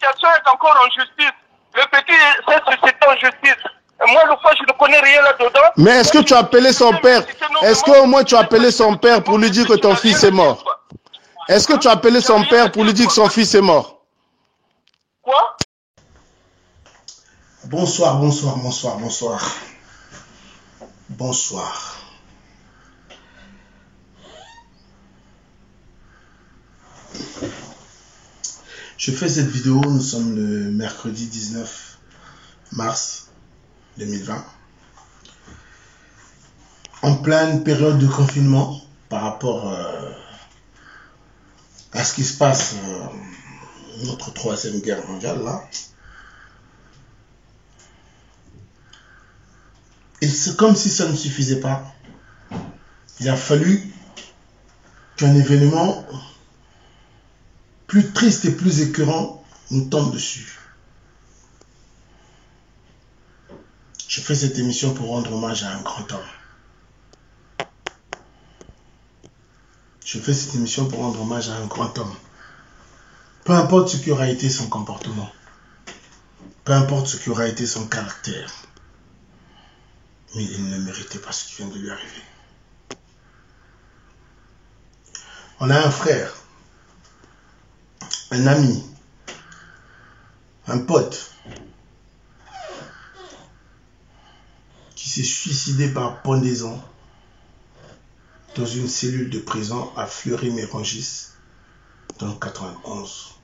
situation est encore en justice. Le petit s'est suscité en justice. Moi, le fois, je ne connais rien là-dedans. Mais est-ce que tu as appelé son père? Est-ce qu'au moins tu as appelé son père pour lui dire que ton fils est mort? Est-ce que tu as appelé son père pour lui dire que son fils est mort? Quoi? Bonsoir, bonsoir, bonsoir, bonsoir. Bonsoir. Je fais cette vidéo, nous sommes le mercredi 19 mars 2020. En pleine période de confinement par rapport à ce qui se passe, notre troisième guerre mondiale là. Et c'est comme si ça ne suffisait pas. Il a fallu qu'un événement plus triste et plus écœurant nous tombe dessus. Je fais cette émission pour rendre hommage à un grand homme. Je fais cette émission pour rendre hommage à un grand homme. Peu importe ce qui aura été son comportement. Peu importe ce qui aura été son caractère. Mais il ne méritait pas ce qui vient de lui arriver. On a un frère, un ami, un pote qui s'est suicidé par pendaison dans une cellule de prison à Fleury-Mérogis dans le 91.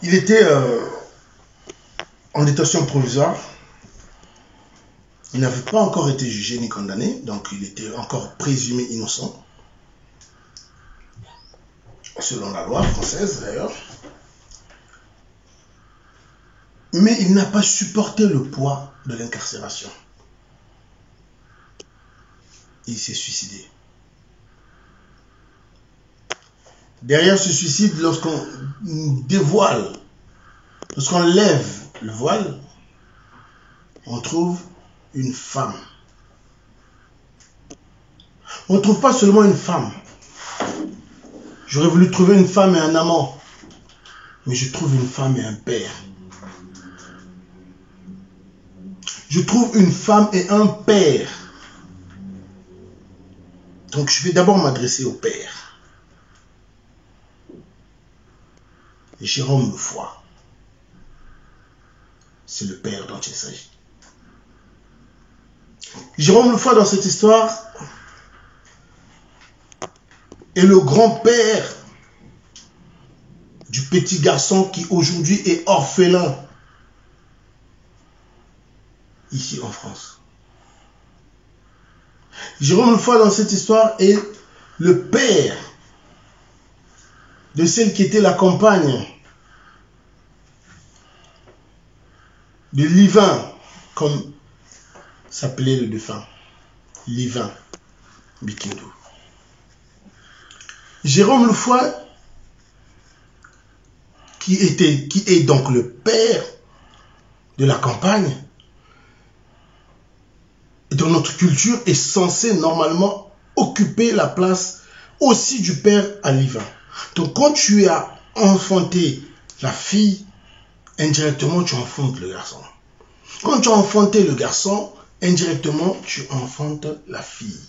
Il était en détention provisoire. Il n'avait pas encore été jugé ni condamné, donc il était encore présumé innocent, selon la loi française d'ailleurs. Mais il n'a pas supporté le poids de l'incarcération. Il s'est suicidé. Derrière ce suicide, lorsqu'on dévoile, lorsqu'on lève le voile, on trouve une femme. On ne trouve pas seulement une femme. J'aurais voulu trouver une femme et un amant, mais je trouve une femme et un père. Je trouve une femme et un père. Donc je vais d'abord m'adresser au père. Jérôme Lefoy. C'est le père dont il s'agit. Jérôme Lefoy dans cette histoire est le grand-père du petit garçon qui aujourd'hui est orphelin ici en France. Jérôme Lefoy dans cette histoire est le père de celle qui était la compagne de Livin, comme s'appelait le défunt, Livin Bikindou. Jérôme Lefoy, qui est donc le père de la campagne, dans notre culture, est censé normalement occuper la place aussi du père à Livin. Donc quand tu as enfanté la fille, indirectement tu enfantes le garçon. Quand tu as enfanté le garçon, indirectement tu enfantes la fille.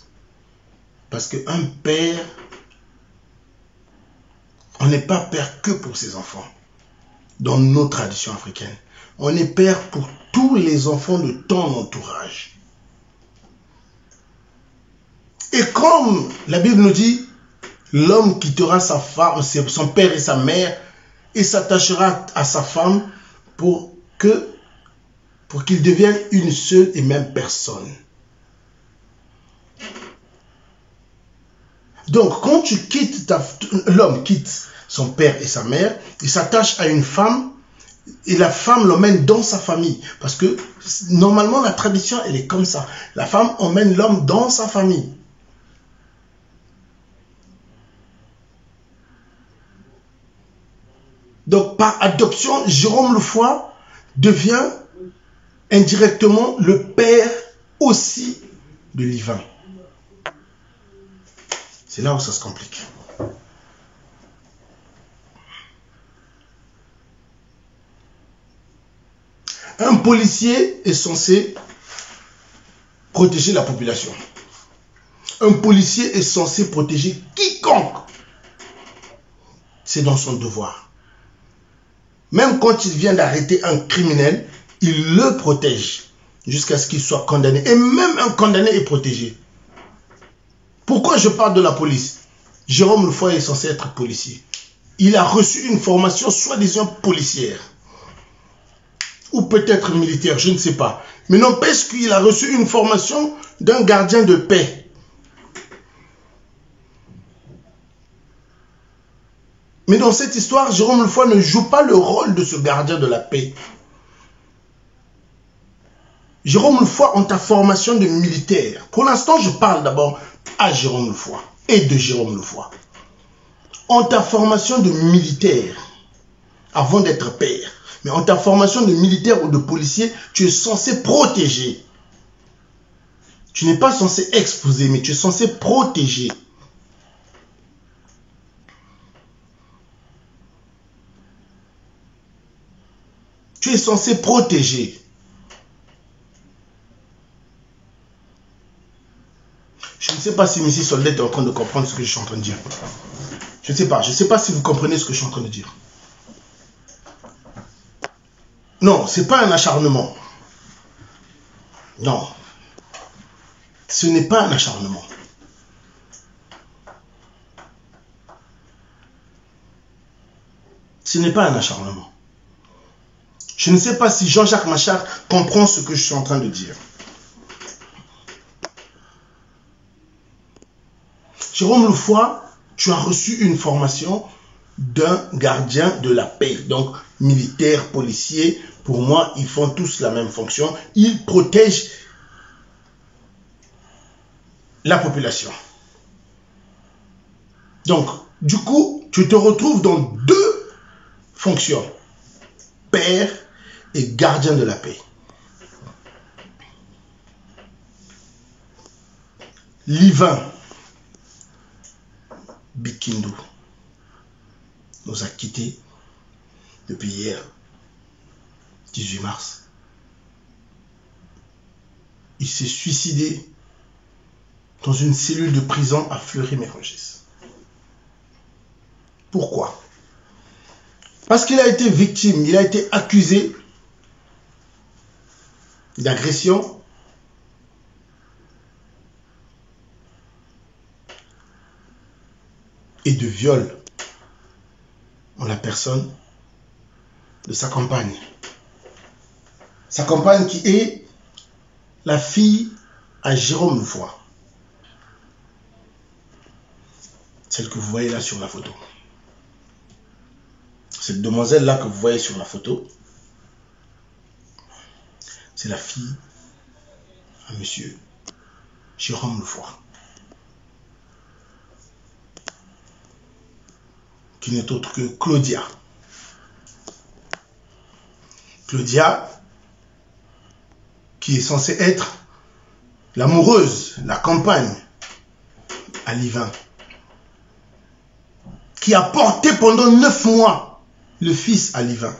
Parce qu'un père, on n'est pas père que pour ses enfants. Dans nos traditions africaines, on est père pour tous les enfants de ton entourage. Et comme la Bible nous dit, l'homme quittera sa femme, son père et sa mère, et s'attachera à sa femme pour qu'ils deviennent une seule et même personne. Donc, quand tu quittes, l'homme quitte son père et sa mère, il s'attache à une femme, et la femme l'emmène dans sa famille. Parce que, normalement, la tradition, elle est comme ça. La femme emmène l'homme dans sa famille. Donc, par adoption, Jérôme Lefoy devient indirectement le père aussi de Livin. C'est là où ça se complique. Un policier est censé protéger la population. Un policier est censé protéger quiconque. C'est dans son devoir. Même quand il vient d'arrêter un criminel, il le protège jusqu'à ce qu'il soit condamné. Et même un condamné est protégé. Pourquoi je parle de la police? Jérôme Lefoy est censé être policier. Il a reçu une formation soi-disant policière. Ou peut-être militaire, je ne sais pas. Mais n'empêche qu'il a reçu une formation d'un gardien de paix. Mais dans cette histoire, Jérôme Lefoy ne joue pas le rôle de ce gardien de la paix. Jérôme Lefoy a ta formation de militaire. Pour l'instant, je parle d'abord à Jérôme Lefoy et de Jérôme Lefoy. En ta formation de militaire, avant d'être père, mais en ta formation de militaire ou de policier, tu es censé protéger. Tu n'es pas censé exposer, mais tu es censé protéger. Tu es censé protéger. Je ne sais pas si M. Soldet est en train de comprendre ce que je suis en train de dire. Je ne sais pas. Je ne sais pas si vous comprenez ce que je suis en train de dire. Non, ce n'est pas un acharnement. Non. Ce n'est pas un acharnement. Ce n'est pas un acharnement. Je ne sais pas si Jean-Jacques Machar comprend ce que je suis en train de dire. Jérôme Lefoy, tu as reçu une formation d'un gardien de la paix. Donc, militaire, policier, pour moi, ils font tous la même fonction. Ils protègent la population. Donc, du coup, tu te retrouves dans deux fonctions. Père et gardien de la paix. Livin Bikindu nous a quittés depuis hier, 18 mars. Il s'est suicidé dans une cellule de prison à Fleury-Mérogis. Pourquoi? Parce qu'il a été victime, il a été accusé d'agression, et de viol en la personne de sa compagne. Sa compagne qui est la fille à Jérôme Lefoy. Celle que vous voyez là sur la photo. Cette demoiselle-là que vous voyez sur la photo, c'est la fille à monsieur Jérôme Lefoy, qui n'est autre que Claudia. Claudia, qui est censée être l'amoureuse, la compagne à Livin, qui a porté pendant 9 mois le fils à Livin.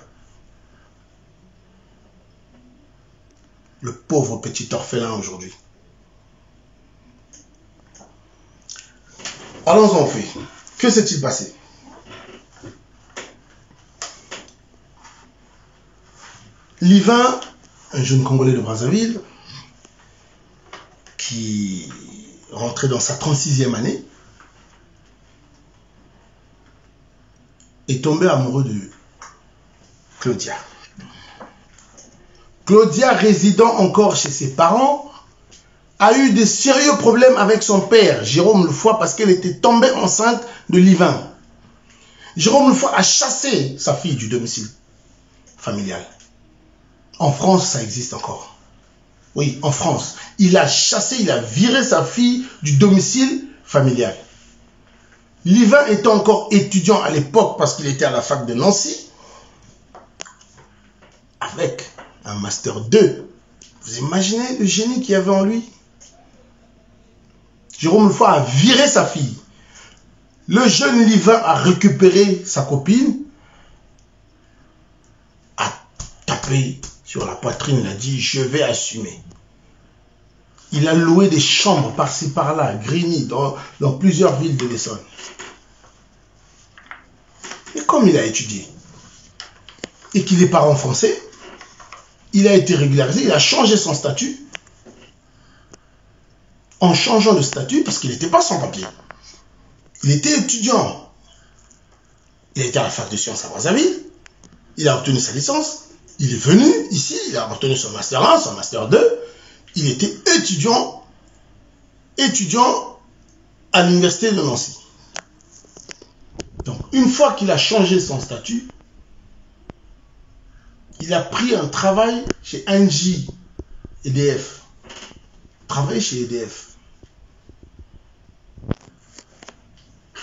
Le pauvre petit orphelin aujourd'hui. Allons-en au fait. Que s'est-il passé? Livin, un jeune Congolais de Brazzaville, qui rentrait dans sa 36e année, est tombé amoureux de Claudia. Claudia, résidant encore chez ses parents, a eu de sérieux problèmes avec son père, Jérôme Lefoy, parce qu'elle était tombée enceinte de Livin. Jérôme Lefoy a chassé sa fille du domicile familial. En France, ça existe encore. Oui, en France. Il a chassé, il a viré sa fille du domicile familial. Livin était encore étudiant à l'époque parce qu'il était à la fac de Nancy, avec un master 2. Vous imaginez le génie qu'il y avait en lui? Jérôme Lefoy a viré sa fille Le jeune Livin a récupéré sa copine, a tapé sur la poitrine, il a dit « Je vais assumer ». Il a loué des chambres par-ci par-là, à Grigny, dans plusieurs villes de l'Essonne. Et comme il a étudié et qu'il est parent français, il a été régularisé, il a changé son statut. En changeant de statut, parce qu'il n'était pas sans papier. Il était étudiant. Il a été à la fac de sciences à Brazzaville. Il a obtenu sa licence. Il est venu ici, il a obtenu son master 1, son master 2. Il était étudiant à l'université de Nancy. Donc, une fois qu'il a changé son statut, il a pris un travail chez Engie EDF. Travailler chez EDF.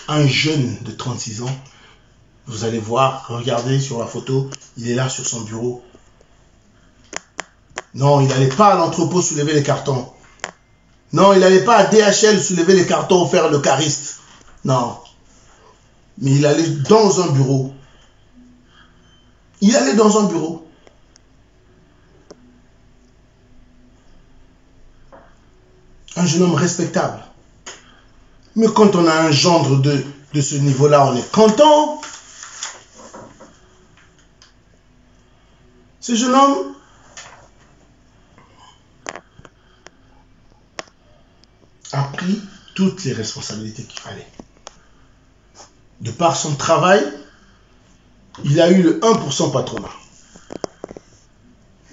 Un jeune de 36 ans, vous allez voir, regardez sur la photo, il est là sur son bureau. Non, il n'allait pas à l'entrepôt soulever les cartons. Non, il n'allait pas à DHL soulever les cartons, faire le cariste. Non. Mais il allait dans un bureau. Il allait dans un bureau. Un jeune homme respectable. Mais quand on a un gendre de ce niveau-là, on est content. Ce jeune homme a pris toutes les responsabilités qu'il fallait. De par son travail, il a eu le 1% patronat.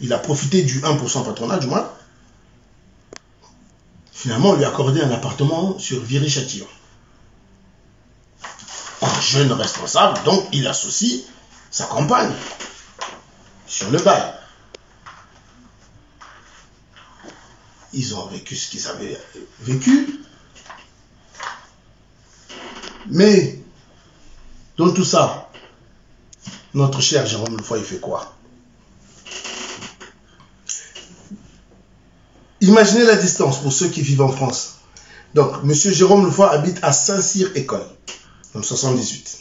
Il a profité du 1% patronat, du moins. Finalement, on lui a accordé un appartement sur Viry-Châtillon. Un jeune responsable, donc il associe sa compagne sur le bail. Ils ont vécu ce qu'ils avaient vécu. Mais, dans tout ça, notre cher Jérôme Lefoy, il fait quoi? Imaginez la distance pour ceux qui vivent en France. Donc, M. Jérôme Lefoy habite à Saint-Cyr-École, dans le 78.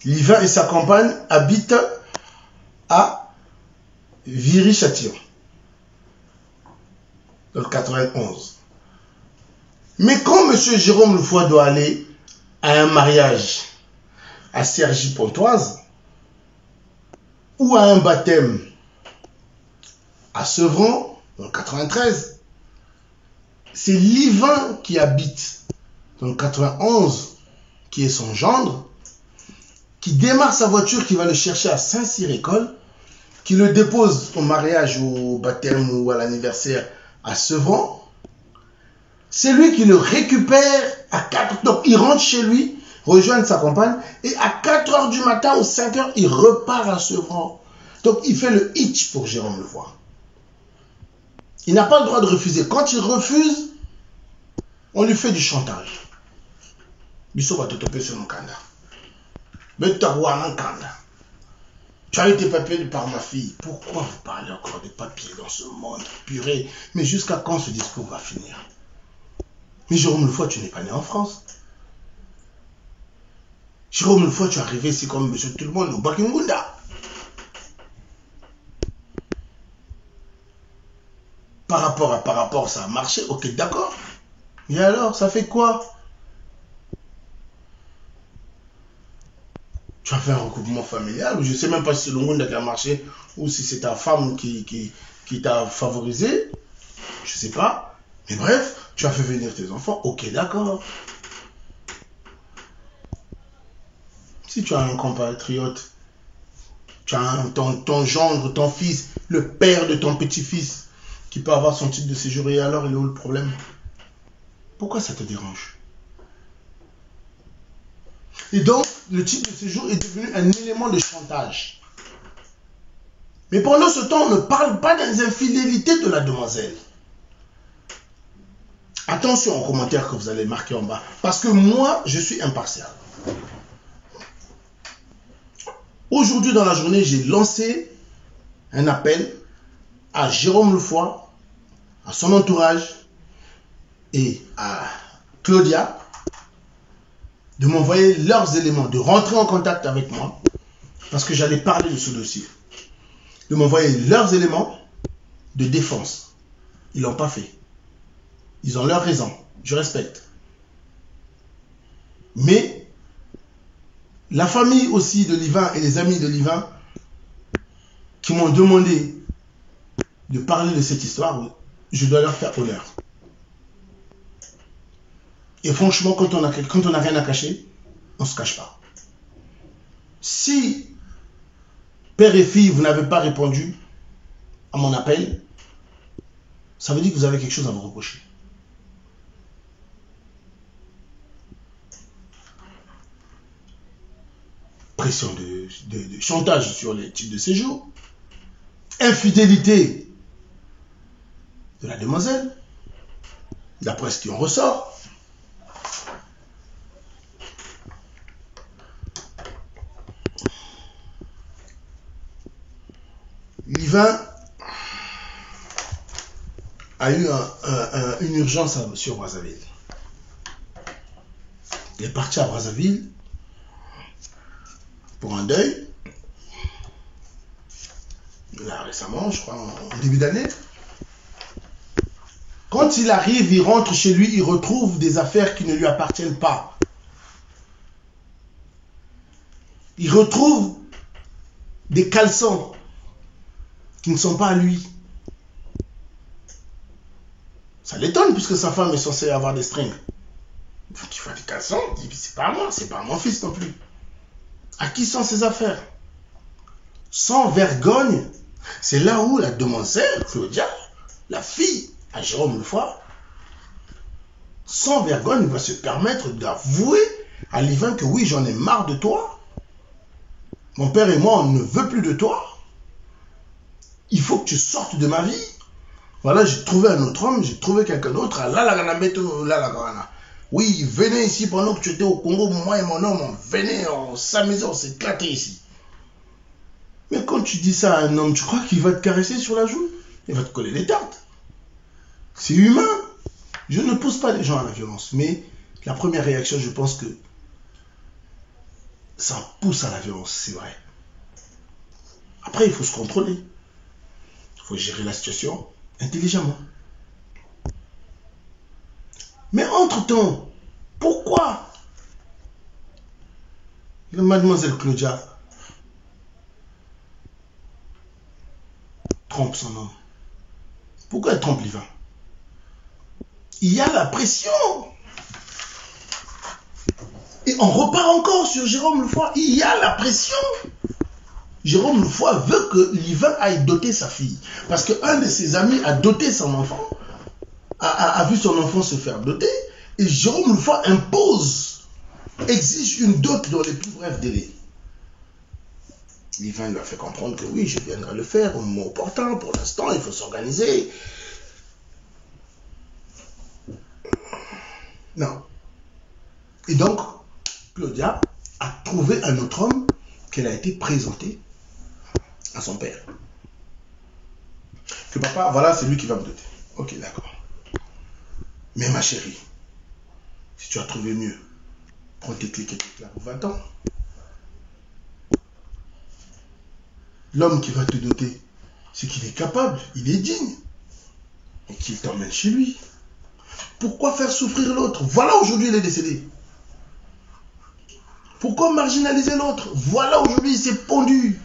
Livin et sa compagne habitent à Viry-Châtillon, dans le 91. Mais quand M. Jérôme Lefoy doit aller à un mariage à Cergy-Pontoise ou à un baptême à Sevran, dans le 93, c'est Livin qui habite dans le 91, qui est son gendre, qui démarre sa voiture, qui va le chercher à Saint-Cyr-École, qui le dépose au mariage ou au baptême ou à l'anniversaire à Sevran. C'est lui qui le récupère à 4 h. Donc il rentre chez lui, rejoint sa compagne, et à 4 h du matin ou 5 h, il repart à Sevran. Donc il fait le hitch pour Jérôme Lefoy. Il n'a pas le droit de refuser. Quand il refuse, on lui fait du chantage. Bisso va te toper sur mon canard. Mais tu as été papier par ma fille. Pourquoi vous parlez encore de papier dans ce monde? Purée. Mais jusqu'à quand ce discours va finir? Mais Jérôme Lefoy, tu n'es pas né en France. Jérôme Lefoy, tu es arrivé ici comme monsieur tout le monde au Bakingunda. Par rapport, ça a marché, ok, d'accord. Et alors, ça fait quoi? Tu as fait un recoupement familial, ou je ne sais même pas si c'est le monde qui a marché, ou si c'est ta femme qui t'a favorisé. Je ne sais pas. Mais bref, tu as fait venir tes enfants, ok, d'accord. Si tu as un compatriote, tu as ton gendre, ton fils, le père de ton petit-fils, qui peut avoir son titre de séjour, et alors il est où le problème? Pourquoi ça te dérange? Et donc, le titre de séjour est devenu un élément de chantage. Mais pendant ce temps, on ne parle pas des infidélités de la demoiselle. Attention aux commentaires que vous allez marquer en bas, parce que moi, je suis impartial. Aujourd'hui, dans la journée, j'ai lancé un appel à Jérôme Lefoy, à son entourage et à Claudia de m'envoyer leurs éléments, de rentrer en contact avec moi, parce que j'allais parler de ce dossier, de m'envoyer leurs éléments de défense. Ils ne l'ont pas fait. Ils ont leur raison. Je respecte. Mais la famille aussi de Livin et les amis de Livin qui m'ont demandé de parler de cette histoire, je dois leur faire honneur. Et franchement, quand on n'a rien à cacher, on ne se cache pas. Si père et fille, vous n'avez pas répondu à mon appel, ça veut dire que vous avez quelque chose à vous reprocher. Pression de chantage sur les titres de séjour, infidélité de la demoiselle, d'après ce qui en ressort. Livin a eu une urgence sur Brazzaville. Il est parti à Brazzaville pour un deuil. Là, récemment, je crois, en début d'année. Quand il arrive, il rentre chez lui, il retrouve des affaires qui ne lui appartiennent pas. Il retrouve des caleçons qui ne sont pas à lui. Ça l'étonne puisque sa femme est censée avoir des strings. Tu vois des caleçons, il dit c'est pas à moi, c'est pas à mon fils non plus. À qui sont ces affaires? Sans vergogne, c'est là où la demoiselle, Claudia, la fille à Jérôme Lefoy, sans vergogne, va se permettre d'avouer à Livin que oui, j'en ai marre de toi. Mon père et moi, on ne veut plus de toi. Il faut que tu sortes de ma vie. Voilà, j'ai trouvé un autre homme, j'ai trouvé quelqu'un d'autre. Oui, venez ici pendant que tu étais au Congo, moi et mon homme, on venait, on s'amusait, on s'éclatait ici. Mais quand tu dis ça à un homme, tu crois qu'il va te caresser sur la joue? Il va te coller les tartes. C'est humain. Je ne pousse pas les gens à la violence, mais la première réaction, je pense que ça pousse à la violence, c'est vrai. Après, il faut se contrôler. Il faut gérer la situation intelligemment. Mais entre-temps, pourquoi mademoiselle Claudia trompe son homme? Pourquoi elle trompe Livin? Il y a la pression. Et on repart encore sur Jérôme Lefoy. Il y a la pression. Jérôme Lefoy veut que Livin aille doter sa fille. Parce qu'un de ses amis a doté son enfant, a vu son enfant se faire doter. Et Jérôme Lefoy impose, exige une dot dans les plus brefs délais. Livin lui a fait comprendre que oui, je viendrai le faire au moment opportun. Pour l'instant, il faut s'organiser. Non. Et donc, Claudia a trouvé un autre homme qu'elle a été présentée à son père. Que papa, voilà, c'est lui qui va me doter. Ok, d'accord. Mais ma chérie, si tu as trouvé mieux, prends tes clics et tes claques, va-t'en. L'homme qui va te doter, c'est qu'il est capable, il est digne. Et qu'il t'emmène chez lui. Pourquoi faire souffrir l'autre? Voilà, aujourd'hui, il est décédé. Pourquoi marginaliser l'autre? Voilà, aujourd'hui, il s'est pendu.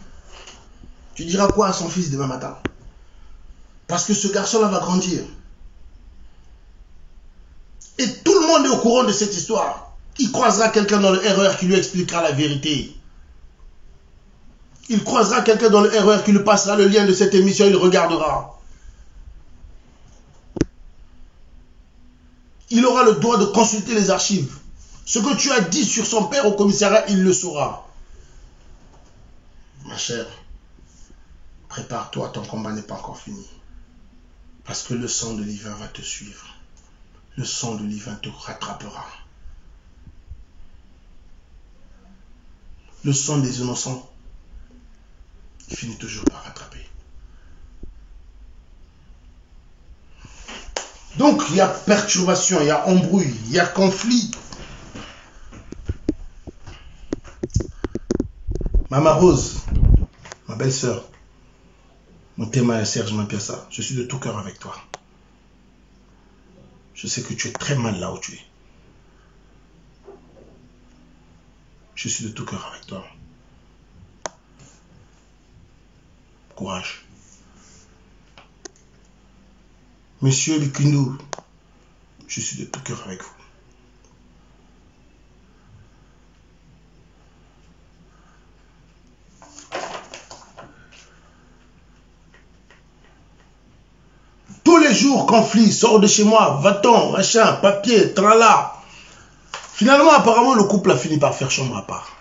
Tu diras quoi à son fils demain matin? Parce que ce garçon-là va grandir. Et tout le monde est au courant de cette histoire. Il croisera quelqu'un dans le RER qui lui expliquera la vérité. Il croisera quelqu'un dans le RER qui lui passera le lien de cette émission, il regardera. Il aura le droit de consulter les archives. Ce que tu as dit sur son père au commissariat, il le saura. Ma chère, prépare-toi, ton combat n'est pas encore fini. Parce que le sang de Livin va te suivre. Le sang de Livin te rattrapera. Le sang des innocents finit toujours par rattraper. Donc, il y a perturbation, il y a embrouille, il y a conflit. Maman Rose, ma belle-sœur, mon témoin Serge Mampiassa, je suis de tout cœur avec toi. Je sais que tu es très mal là où tu es. Je suis de tout cœur avec toi. Courage. Monsieur Lukundu, je suis de tout cœur avec vous. Tous les jours, conflit, sors de chez moi, va-t'en, machin, papier, tralala. Finalement, apparemment, le couple a fini par faire chambre à part.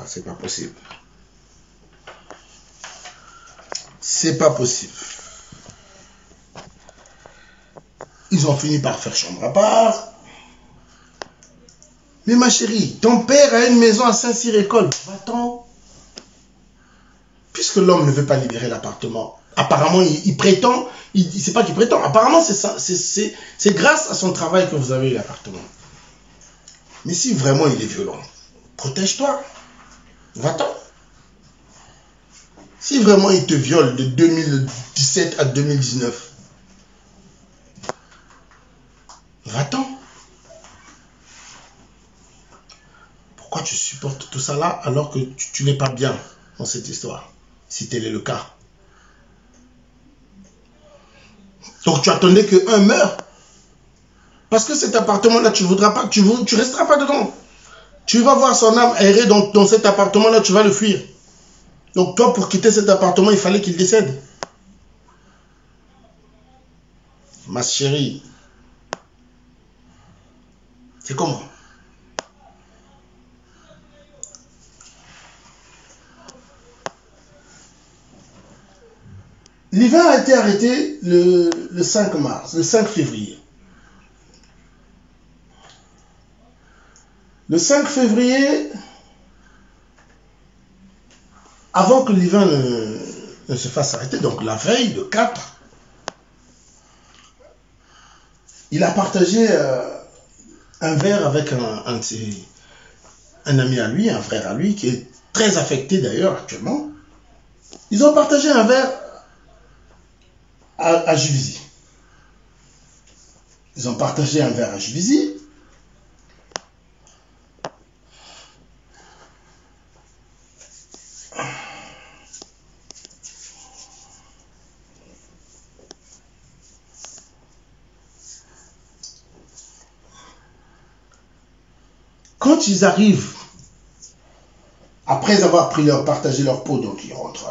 C'est pas possible. C'est pas possible. Ils ont fini par faire chambre à part. Mais ma chérie, ton père a une maison à Saint-Cyr-École. Va-t'en. Puisque l'homme ne veut pas libérer l'appartement. Apparemment, il prétend. C'est pas qu'il prétend. Apparemment, c'est grâce à son travail que vous avez eu l'appartement. Mais si vraiment il est violent, protège-toi. Va-t'en. Si vraiment il te viole de 2017 à 2019, va-t'en. Pourquoi tu supportes tout ça là alors que tu n'es pas bien dans cette histoire, si tel est le cas? Donc tu attendais qu'un meure. Parce que cet appartement-là, tu voudras pas, tu resteras pas dedans. Tu vas voir son âme errer dans cet appartement-là, tu vas le fuir. Donc toi, pour quitter cet appartement, il fallait qu'il décède. Ma chérie, c'est comment? L'hiver a été arrêté le 5 mars, le 5 février. Le 5 février, avant que l'hiver ne se fasse arrêter, donc la veille, le 4, il a partagé un verre avec un ami à lui, un frère à lui, qui est très affecté d'ailleurs actuellement. Ils ont partagé un verre à Juvisy. Ils ont partagé un verre à Juvisy. Quand ils arrivent, après avoir partagé leur pot, donc ils rentrent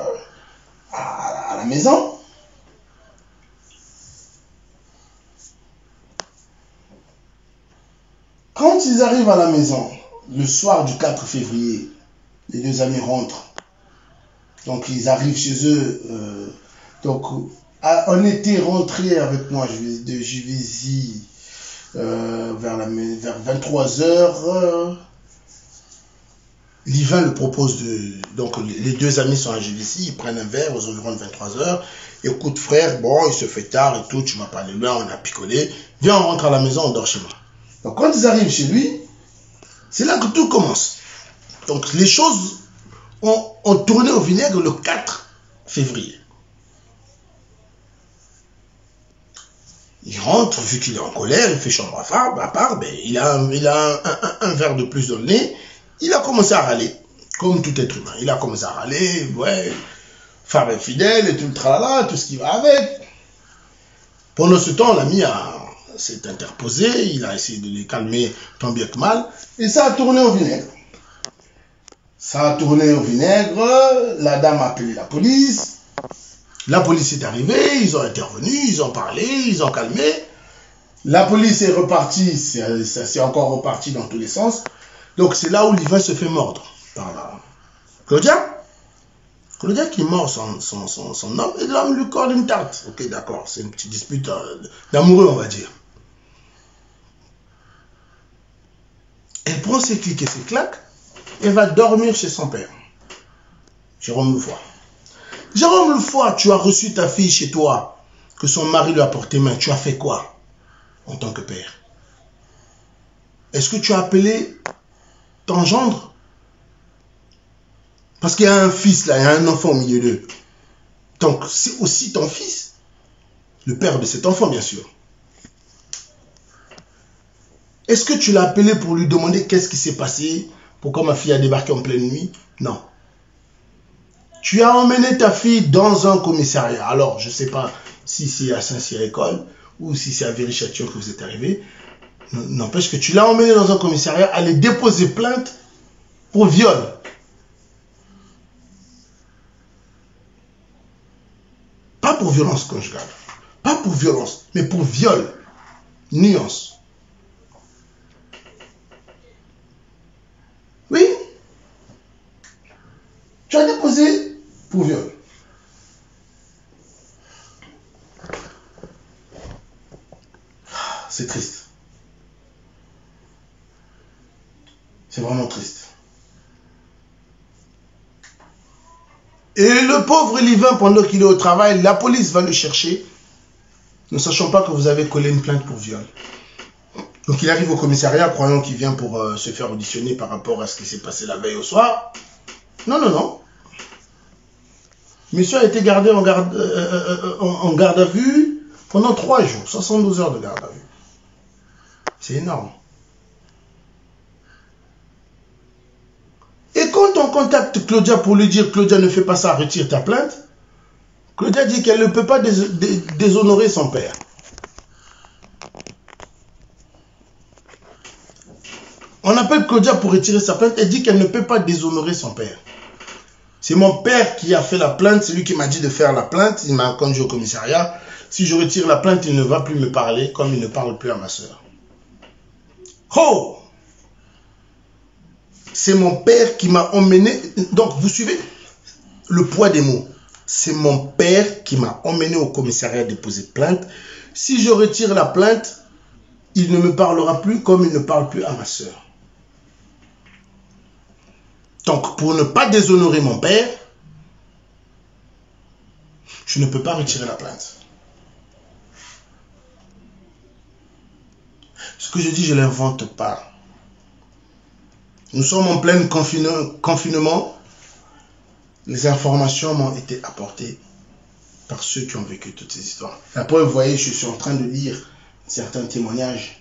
à la maison. Quand ils arrivent à la maison, le soir du 4 février, les deux amis rentrent. Donc ils arrivent chez eux. Donc on était rentré avec moi de Juvisy vers 23h. Livin le propose donc les deux amis sont à Juvisy, ils prennent un verre aux environs de 23h. Écoute frère, bon il se fait tard et tout, tu m'as parlé loin, on a picolé. Viens on rentre à la maison, on dort chez moi. Donc quand ils arrivent chez lui, c'est là que tout commence. Donc les choses ont tourné au vinaigre le 4 février. Il rentre, vu qu'il est en colère, il fait chambre à part, ben, il a un verre de plus dans le nez. Il a commencé à râler, comme tout être humain. Il a commencé à râler, ouais, femme infidèle et tout le tralala, tout ce qui va avec. Pendant ce temps, l'ami s'est interposé, il a essayé de les calmer tant bien que mal, et ça a tourné au vinaigre. Ça a tourné au vinaigre, la dame a appelé la police est arrivée, ils ont intervenu, ils ont parlé, ils ont calmé. La police est repartie, c'est encore reparti dans tous les sens. Donc c'est là où Livin se fait mordre par Claudia. Claudia qui mord son homme et l'homme lui colle une tarte. Ok, d'accord, c'est une petite dispute d'amoureux, on va dire. Elle prend ses clics et ses claques et va dormir chez son père, Jérôme Lefoy. Jérôme Lefoy, tu as reçu ta fille chez toi, que son mari lui a porté main, tu as fait quoi? en tant que père? Est-ce que tu as appelé ton gendre? Parce qu'il y a un fils là, il y a un enfant au milieu d'eux. Donc c'est aussi ton fils, le père de cet enfant bien sûr. Est-ce que tu l'as appelé pour lui demander qu'est-ce qui s'est passé? Pourquoi ma fille a débarqué en pleine nuit? Non. Tu as emmené ta fille dans un commissariat. Alors, je ne sais pas si c'est à Saint-Cyr-École ou si c'est à Viry-Châtillon que vous êtes arrivé. N'empêche que tu l'as emmené dans un commissariat à aller déposer plainte pour viol. Pas pour violence conjugale. Pas pour violence, mais pour viol. Nuance. Oui. Tu as déposé pour viol. C'est triste. C'est vraiment triste. Et le pauvre Livin, pendant qu'il est au travail, la police va le chercher, ne sachant pas que vous avez collé une plainte pour viol. Donc il arrive au commissariat croyant qu'il vient pour se faire auditionner par rapport à ce qui s'est passé la veille au soir. Non, non, non. Monsieur a été gardé en garde à vue pendant 3 jours, 72 heures de garde à vue. C'est énorme. Et quand on contacte Claudia pour lui dire Claudia ne fais pas ça, retire ta plainte, Claudia dit qu'elle ne peut pas déshonorer son père. On appelle Claudia pour retirer sa plainte, elle dit qu'elle ne peut pas déshonorer son père. C'est mon père qui a fait la plainte, c'est lui qui m'a dit de faire la plainte, il m'a conduit au commissariat. Si je retire la plainte, il ne va plus me parler comme il ne parle plus à ma soeur. Oh! C'est mon père qui m'a emmené. Donc, vous suivez le poids des mots. C'est mon père qui m'a emmené au commissariat déposer plainte. Si je retire la plainte, il ne me parlera plus comme il ne parle plus à ma soeur. Donc, pour ne pas déshonorer mon père, je ne peux pas retirer la plainte. Ce que je dis, je ne l'invente pas. Nous sommes en plein confinement. Les informations m'ont été apportées par ceux qui ont vécu toutes ces histoires. Après, vous voyez, je suis en train de lire certains témoignages.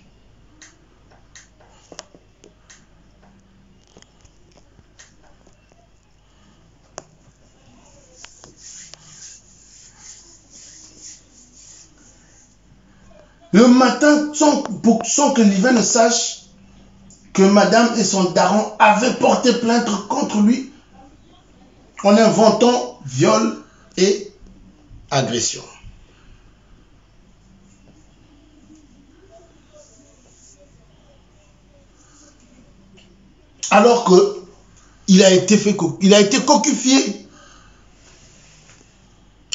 Le matin, sans que Livin ne sache que madame et son daron avaient porté plainte contre lui en inventant viol et agression. Alors que il a été cocufié.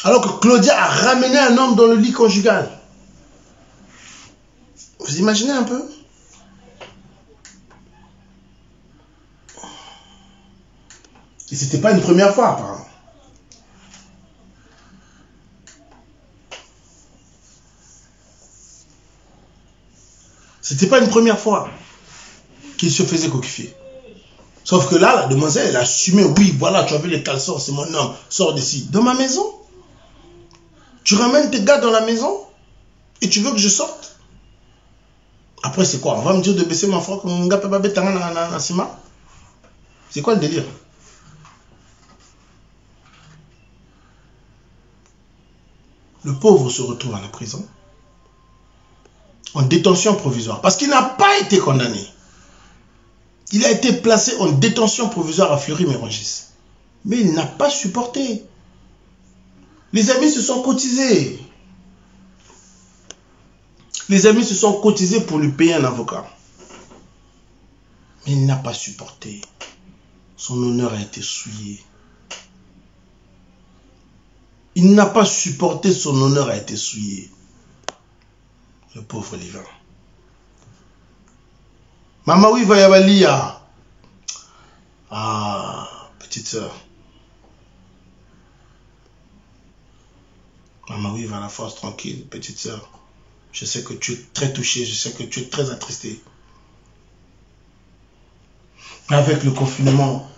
Alors que Claudia a ramené un homme dans le lit conjugal. Vous imaginez un peu? Et c'était pas une première fois, apparemment. C'était pas une première fois qu'il se faisait coquifier. Sauf que là, la demoiselle, elle a assumé, oui, voilà, tu as vu les caleçons, c'est mon homme, sors d'ici. Dans ma maison? Tu ramènes tes gars dans la maison et tu veux que je sorte? Après, c'est quoi? On va me dire de baisser mon froc, c'est quoi le délire? Le pauvre se retrouve à la prison, en détention provisoire, parce qu'il n'a pas été condamné. Il a été placé en détention provisoire à Fleury-Mérogis. Mais il n'a pas supporté. Les amis se sont cotisés. Les amis se sont cotisés pour lui payer un avocat. Mais il n'a pas supporté. Son honneur a été souillé. Il n'a pas supporté, son honneur a été souillé. Le pauvre Livin. Maman, oui, va y avoir Lia. Ah, petite soeur. Maman, oui, va à la force tranquille, petite soeur. Je sais que tu es très touché, je sais que tu es très attristé. Avec le confinement,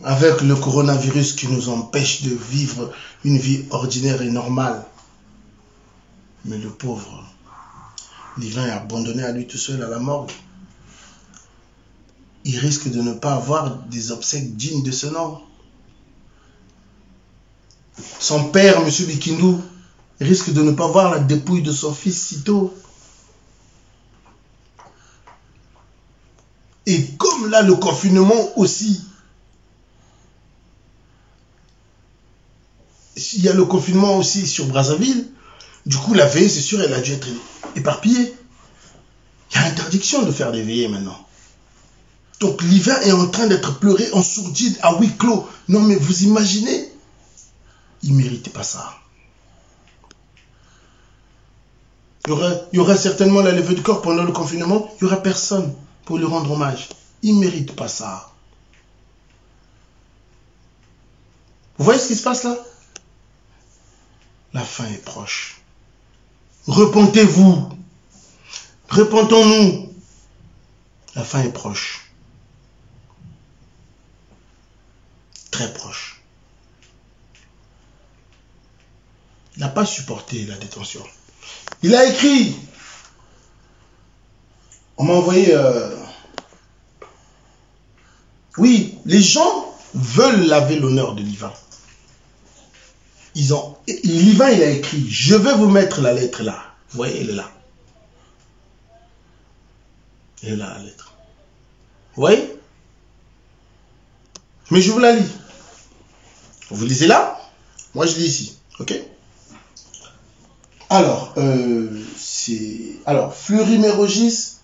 avec le coronavirus qui nous empêche de vivre une vie ordinaire et normale. Mais le pauvre, Livin est abandonné à lui tout seul à la morgue. Il risque de ne pas avoir des obsèques dignes de ce nom. Son père, M. Bikindou, risque de ne pas voir la dépouille de son fils si tôt. Et comme là, le confinement aussi, il y a le confinement aussi sur Brazzaville, du coup, la veillée, c'est sûr, elle a dû être éparpillée. Il y a interdiction de faire des veillées maintenant. Donc, l'hiver est en train d'être pleuré en sourdine à huis clos. Non, mais vous imaginez? Il ne méritait pas ça. Il y aurait certainement la levée du corps pendant le confinement. Il n'y aura personne pour lui rendre hommage. Il ne mérite pas ça. Vous voyez ce qui se passe là? La fin est proche. Repentez-vous. Repentons-nous. La fin est proche. Très proche. Il n'a pas supporté la détention. Il a écrit. On m'a envoyé... Oui, les gens veulent laver l'honneur de Livin. Livin, il a écrit, je vais vous mettre la lettre là. Vous voyez, elle est là. Elle est là, la lettre. Vous voyez? Mais je vous la lis. Vous lisez là. Moi, je lis ici. Ok? Alors, Fleury-Mérogis,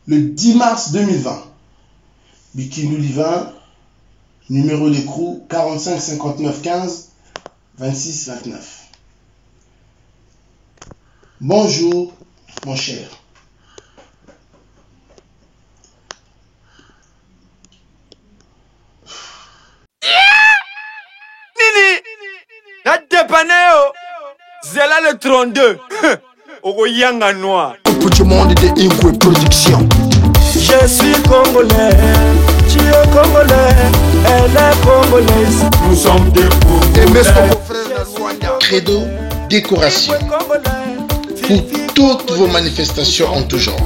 le 10 mars 2020. Bikindou Livin, numéro d'écrou 45 59 15 26 29. Bonjour, mon cher. Nini, la dépaneo, Zela le 32, au Yanga Noir. Pour du monde de Ingwe Production. Je suis congolais, tu es congolais, elle est congolaise. Nous sommes des Credo Décoration. Pour toutes vos manifestations en tout genre,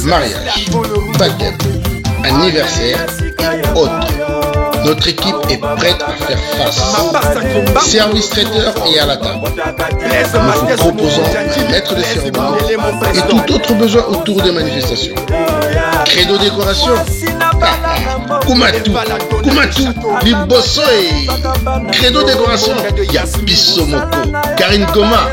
mariage, baptême, anniversaire et autres. Notre équipe est prête à faire face. Service traiteur et à la table. Nous vous proposons des maîtres de cérémonie et tout autre besoin autour des manifestations. Credo Décoration. Kumatu, Libosoe. Credo Décoration. Yapiso Moko. Karine Goma.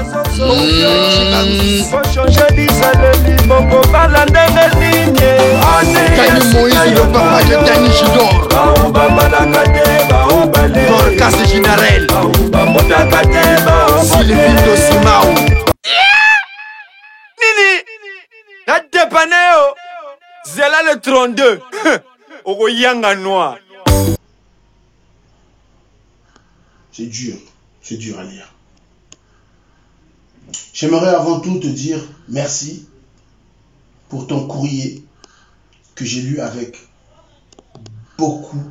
Tani Moïse, le papa de Tani Judor. Casse Générel, Sylvie Dosimao. Nini, la dépaneo, Zela le 32, au Yanga Noir. C'est dur à lire. J'aimerais avant tout te dire merci pour ton courrier que j'ai lu avec beaucoup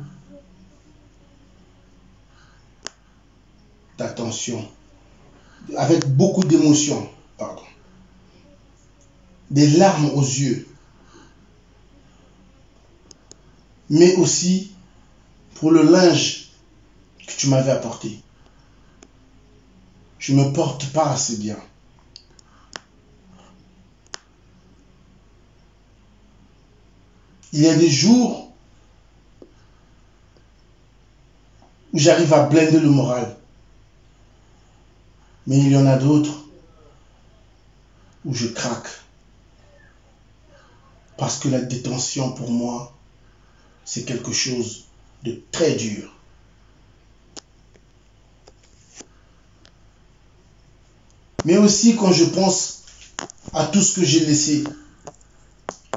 d'attention, avec beaucoup d'émotion, pardon, des larmes aux yeux, mais aussi pour le linge que tu m'avais apporté. Je ne me porte pas assez bien. Il y a des jours où j'arrive à blinder le moral. Mais il y en a d'autres où je craque. Parce que la détention, pour moi, c'est quelque chose de très dur. Mais aussi quand je pense à tout ce que j'ai laissé,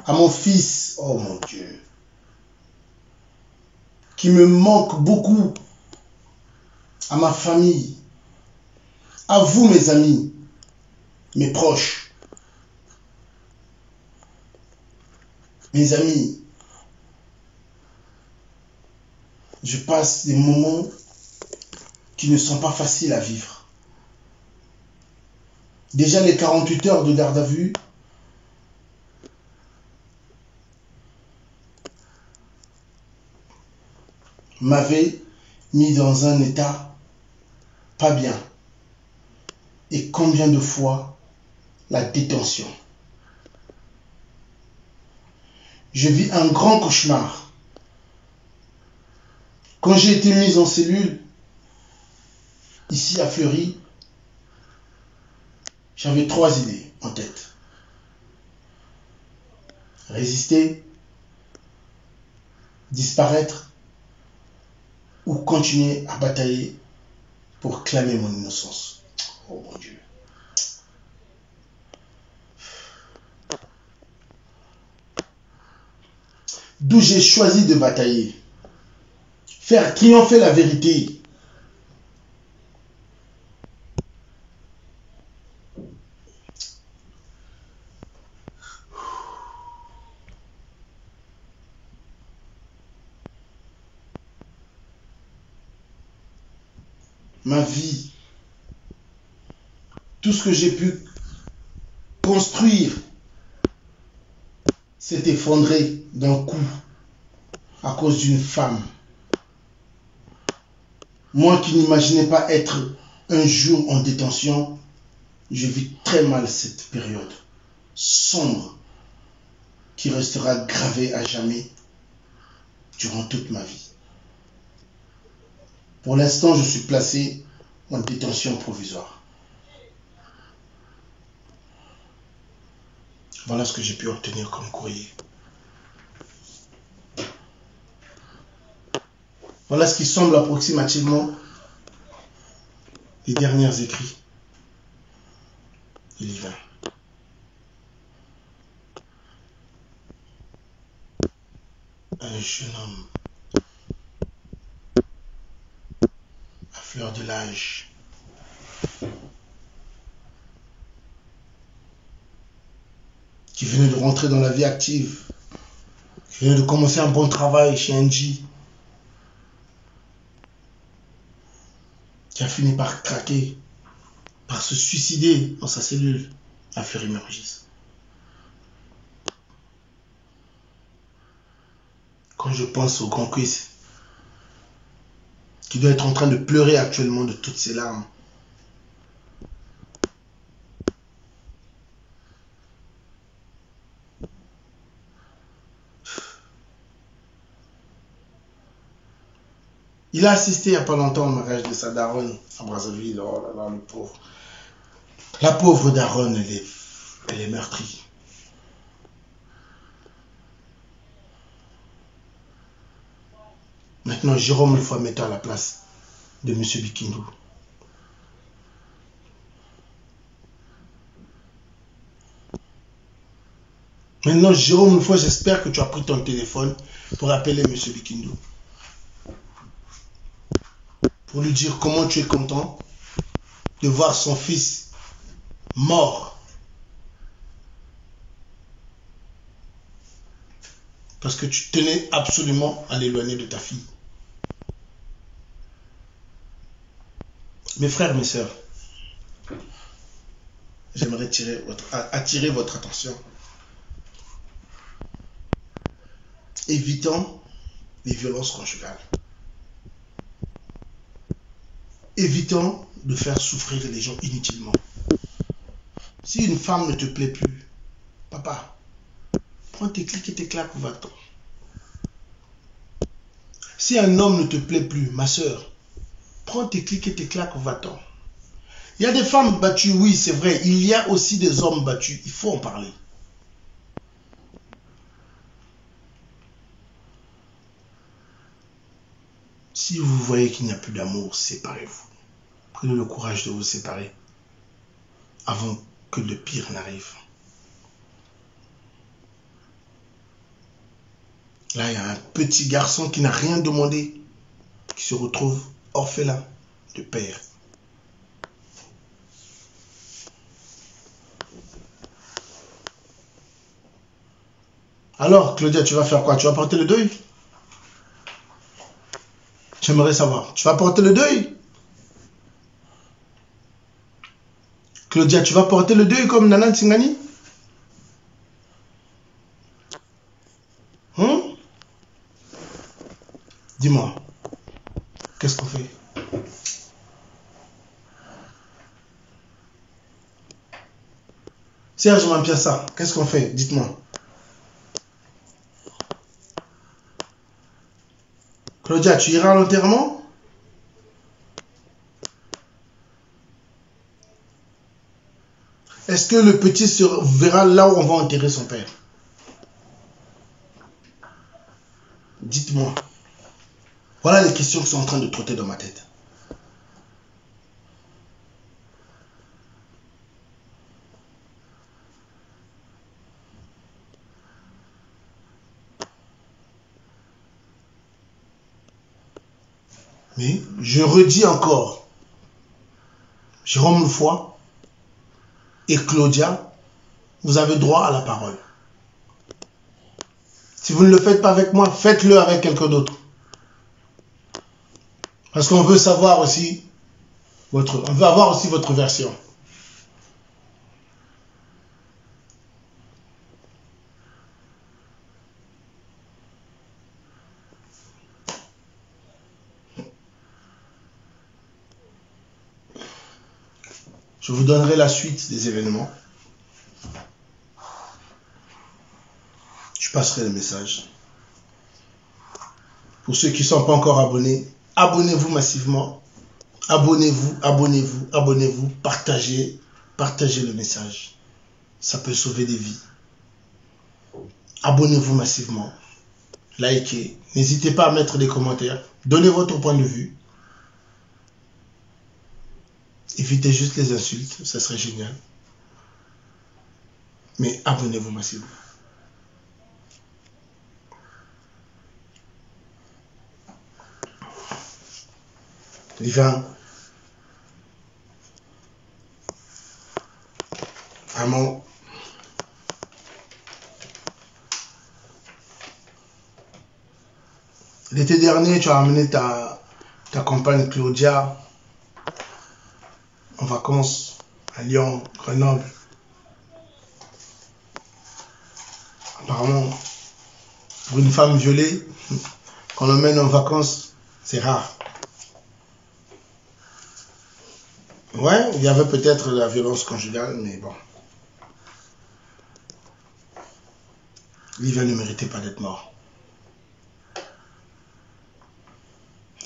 à mon fils, oh mon Dieu, qui me manque beaucoup, à ma famille, à vous mes amis, mes proches, mes amis. Je passe des moments qui ne sont pas faciles à vivre. Déjà les 48 heures de garde à vue, m'avaient mis dans un état pas bien. Et combien de fois la détention. Je vis un grand cauchemar. Quand j'ai été mis en cellule, ici à Fleury, j'avais 3 idées en tête. Résister, disparaître ou continuer à batailler pour clamer mon innocence. Oh mon Dieu. D'où j'ai choisi de batailler. Faire triompher la vérité. Ma vie, tout ce que j'ai pu construire s'est effondré d'un coup à cause d'une femme. Moi qui n'imaginais pas être un jour en détention, je vis très mal cette période sombre qui restera gravée à jamais durant toute ma vie. Pour l'instant, je suis placé en détention provisoire. Voilà ce que j'ai pu obtenir comme courrier. Voilà ce qui semble approximativement les derniers écrits de Livin. Un jeune homme à fleur de l'âge, qui venait de rentrer dans la vie active, qui venait de commencer un bon travail chez NG, qui a fini par craquer, par se suicider dans sa cellule à Fleury-Mérogis. Quand je pense au grand quiz, qui doit être en train de pleurer actuellement de toutes ses larmes, il a assisté il n'y a pas longtemps au mariage de sa daronne à Brazzaville. Oh là là, le pauvre. La pauvre daronne, elle est meurtrie. Maintenant, Jérôme le fois mettant à la place de M. Bikindou. Maintenant, Jérôme, une fois, j'espère que tu as pris ton téléphone pour appeler M. Bikindou. Pour lui dire comment tu es content de voir son fils mort. Parce que tu tenais absolument à l'éloigner de ta fille. Mes frères, mes sœurs, j'aimerais attirer votre attention. Évitons les violences conjugales. Évitons de faire souffrir les gens inutilement. Si une femme ne te plaît plus, papa, prends tes clics et tes claques, va-t'en. Si un homme ne te plaît plus, ma soeur, prends tes clics et tes claques, va-t'en. Il y a des femmes battues, oui, c'est vrai. Il y a aussi des hommes battus. Il faut en parler. Si vous voyez qu'il n'y a plus d'amour, séparez-vous. Prenez le courage de vous séparer avant que le pire n'arrive. Là, il y a un petit garçon qui n'a rien demandé, qui se retrouve orphelin de père. Alors, Claudia, tu vas faire quoi? Tu vas porter le deuil? J'aimerais savoir. Tu vas porter le deuil? Claudia, tu vas porter le deuil comme Nana Tsingani? Dis-moi. Qu'est-ce qu'on fait? Serge Mampiassa, qu'est-ce qu'on fait? Dites-moi. Claudia, tu iras à l'enterrement? Est-ce que le petit se verra là où on va enterrer son père? Dites-moi. Voilà les questions qui sont en train de trotter dans ma tête. Mais je redis encore, Jérôme Loufoy et Claudia, vous avez droit à la parole. Si vous ne le faites pas avec moi, faites-le avec quelqu'un d'autre. Parce qu'on veut savoir aussi on veut avoir aussi votre version. Je vous donnerai la suite des événements. Je passerai le message. Pour ceux qui ne sont pas encore abonnés, abonnez-vous massivement. Abonnez-vous, abonnez-vous, abonnez-vous. Partagez, partagez le message. Ça peut sauver des vies. Abonnez-vous massivement. Likez. N'hésitez pas à mettre des commentaires. Donnez votre point de vue. Évitez juste les insultes, ça serait génial. Mais abonnez-vous massivement. Livin, vraiment, l'été dernier, tu as amené ta compagne Claudia en vacances à Lyon, Grenoble. Apparemment, pour une femme violée, qu'on l'emmène en vacances, c'est rare. Ouais, il y avait peut-être la violence conjugale, mais bon. Livia ne méritait pas d'être mort.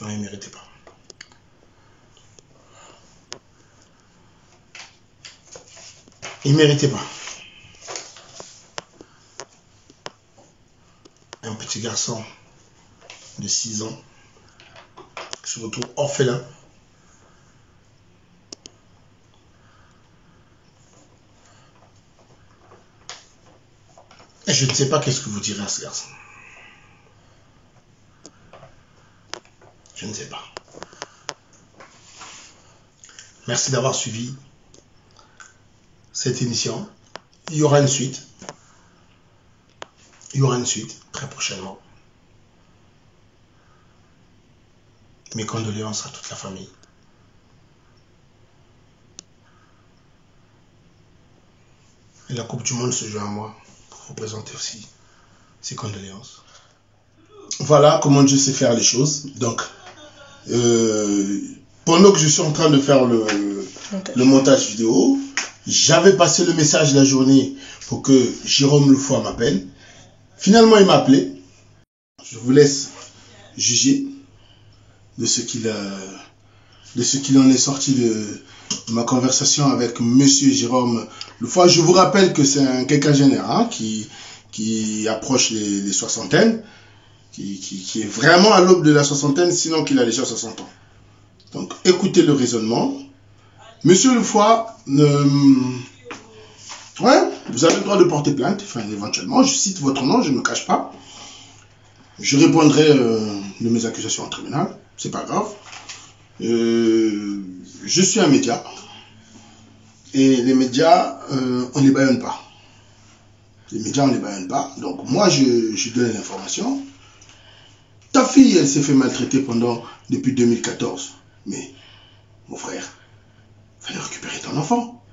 Non, il ne méritait pas. Il ne méritait pas. Un petit garçon de 6 ans qui se retrouve orphelin. Et je ne sais pas qu'est-ce que vous direz à ce garçon. Je ne sais pas. Merci d'avoir suivi cette émission. Il y aura une suite. Il y aura une suite très prochainement. Mes condoléances à toute la famille. Et la Coupe du Monde se joue à moi pour vous présenter aussi ses condoléances. Voilà comment Dieu sait faire les choses. Donc, pendant que je suis en train de faire le montage vidéo, j'avais passé le message de la journée pour que Jérôme Loufoy m'appelle. Finalement, il m'a appelé. Je vous laisse juger de ce qu'il en est sorti de ma conversation avec Monsieur Jérôme Loufoy. Je vous rappelle que c'est un quinquagénaire hein, qui approche les soixantaines, qui est vraiment à l'aube de la soixantaine, sinon qu'il a déjà 60 ans. Donc, écoutez le raisonnement. Monsieur Loufoy, ouais, vous avez le droit de porter plainte, enfin, éventuellement, je cite votre nom, je ne me cache pas. Je répondrai de mes accusations en tribunal, c'est pas grave. Je suis un média, et les médias, on ne les bâillonne pas. Les médias, on ne les baïonne pas. Donc, moi, je donne l'information. Ta fille, elle s'est fait maltraiter depuis 2014. Mais, mon frère, il fallait récupérer ton enfant.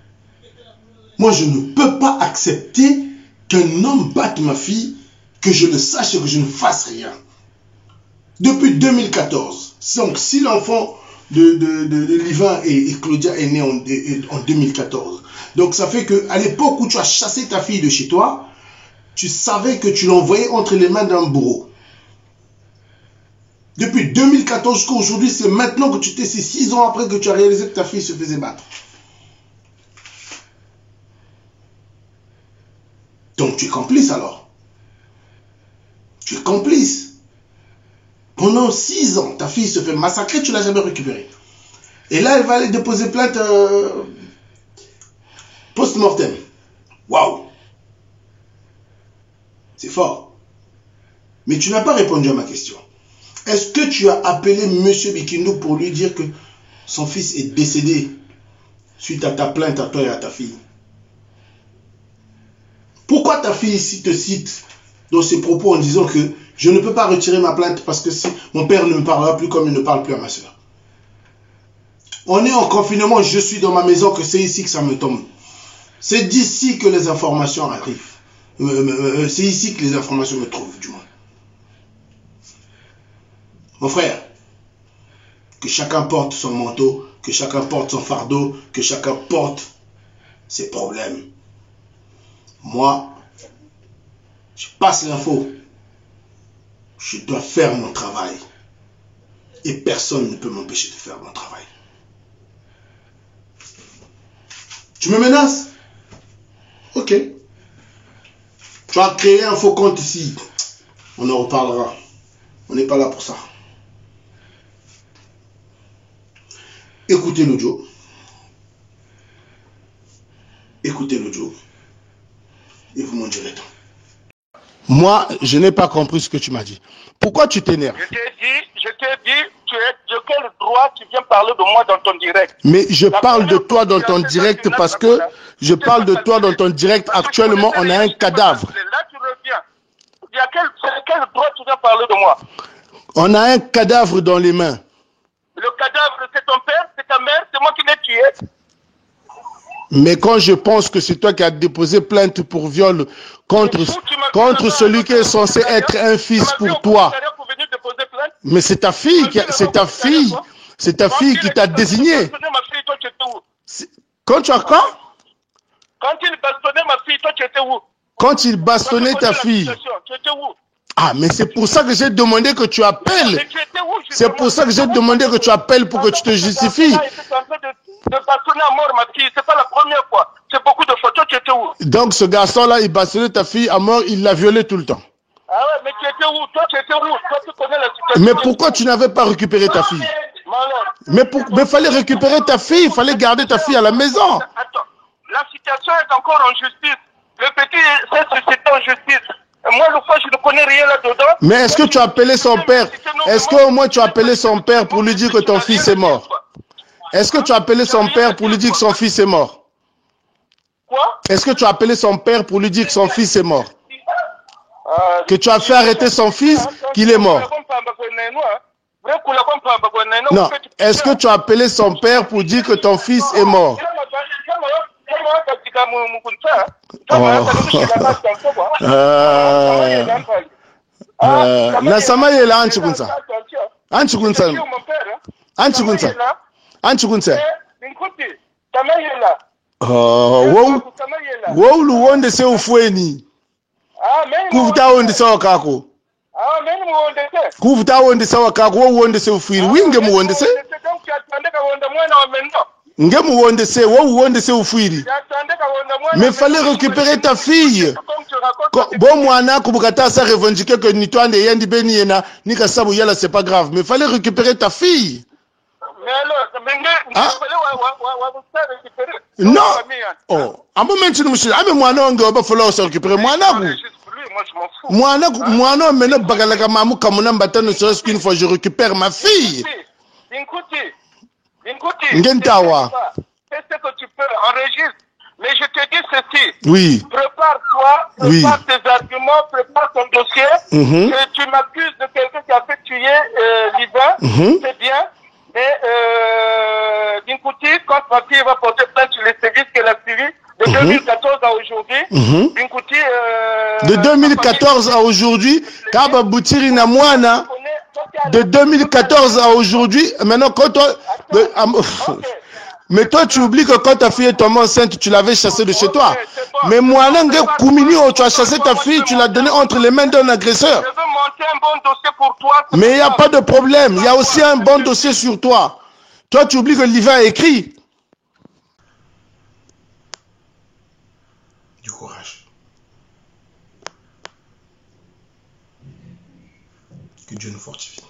Moi, je ne peux pas accepter qu'un homme batte ma fille, que je le sache et que je ne fasse rien. Depuis 2014. Donc, si l'enfant de Livan et Claudia est né en 2014. Donc, ça fait qu'à l'époque où tu as chassé ta fille de chez toi, tu savais que tu l'envoyais entre les mains d'un bourreau. Depuis 2014 jusqu'à aujourd'hui, c'est maintenant que tu t'es, c'est 6 ans après que tu as réalisé que ta fille se faisait battre. Donc tu es complice alors. Tu es complice. Pendant 6 ans, ta fille se fait massacrer, tu ne l'as jamais récupérée. Et là, elle va aller déposer plainte post-mortem. Waouh! C'est fort. Mais tu n'as pas répondu à ma question. Est-ce que tu as appelé M. Bikindo pour lui dire que son fils est décédé suite à ta plainte à toi et à ta fille? Pourquoi ta fille ici te cite dans ses propos en disant que je ne peux pas retirer ma plainte parce que si mon père ne me parlera plus comme il ne parle plus à ma soeur? On est en confinement, je suis dans ma maison, que c'est ici que ça me tombe. C'est d'ici que les informations arrivent. C'est ici que les informations me trouvent, du moins. Mon frère, que chacun porte son manteau, que chacun porte son fardeau, que chacun porte ses problèmes. Moi, je passe l'info. Je dois faire mon travail. Et personne ne peut m'empêcher de faire mon travail. Tu me menaces? Ok. Tu as créé un faux compte ici. On en reparlera. On n'est pas là pour ça. Écoutez l'audio. Écoutez l'audio. Et vous m'en direz tant. Moi, je n'ai pas compris ce que tu m'as dit. Pourquoi tu t'énerves? Je t'ai dit, tu es de quel droit tu viens parler de moi dans ton direct? Mais je parle de toi dans ton direct parce que je parle de toi dans ton direct. Actuellement, on a un cadavre. Là, tu reviens. Il y a quel droit tu viens parler de moi? On a un cadavre dans les mains. Le cadavre, c'est ton père, c'est ta mère, c'est moi qui l'ai tué. Mais quand je pense que c'est toi qui as déposé plainte pour viol contre celui qui est censé être un fils pour toi. Mais c'est ta fille, c'est ta fille qui t'a désigné. Quand tu as quoi? Quand il bastonnait ma fille, toi tu étais où? Quand il bastonnait ta fille. Tu étais où? Ah, mais c'est pour ça que j'ai demandé que tu appelles. C'est pour ça que j'ai demandé que tu appelles pour que tu te justifies. De bastonner à mort ma fille, c'est pas la première fois. C'est beaucoup de photos, tu étais où? Donc ce garçon-là, il bastonnait ta fille à mort, il l'a violée tout le temps. Ah ouais, mais tu étais où? Toi, tu étais où? Toi, tu connais la situation. Mais pourquoi tu n'avais pas récupéré ta fille? Mais il fallait récupérer ta fille, il fallait garder ta fille à la maison. Attends, la situation est encore en justice. Le petit s'est suscité en justice. Moi, le fois, je ne connais rien là-dedans. Mais est-ce que tu as appelé son père? Est-ce qu'au moins tu as appelé son père pour lui dire que ton fils est mort? Est-ce que tu as appelé son père pour lui dire que son fils est mort? Quoi? Est-ce que tu as appelé son père pour lui dire que son fils est mort? Que tu as fait arrêter son fils, qu'il est mort? Non. Est-ce que tu as appelé son père pour dire que ton fils est mort? Nasama yela anchikunsa. Anchikunsa. Anchikunsa. Anchikunsa. Wow luwonde se ufweni. Kuvuta wonde sawa kako. Kuvuta wonde sawa kako, wo wonde se ufwiri. Winge mu wonde se. Nge mu wonde se, wo wonde se ufwiri. Mais fallait récupérer ta fille. Bon mwana kubukata sa revendiquer que ni toi yendi beni yena ni kasabu yala c'est pas grave, mais fallait récupérer ta fille. Non. Oh, à un moment tu nous ah mais mwana onge oba follow se récupérer mwana ku. Mwana mena bagalaka mamu kamuna mbatano serait-ce qu'une fois je récupère ma fille. Ngentawa. Fais ce que tu peux, enregistre. Mais je te dis ceci. Oui. Prépare-toi prépare tes arguments, prépare ton dossier. Et tu m'accuses de quelqu'un qui a fait tuer Liva, c'est bien. Mais Binkouti, quand ma fille va porter plainte sur les services qu'elle a suivis, de 2014 à aujourd'hui, Binkouti... de 2014 à aujourd'hui, Kaba Boutiri Namwana, de 2014 à aujourd'hui, maintenant quand toi... Mais toi, tu oublies que quand ta fille est tombée enceinte, tu l'avais chassée de chez toi. Mais moi, Koumini, tu as chassé ta fille, tu l'as donnée entre les mains d'un agresseur. Je veux monter un bon dossier pour toi. Mais il n'y a pas de problème. Il y a aussi un bon dossier sur toi. Toi, tu oublies que Liva a écrit. Du courage. Que Dieu nous fortifie.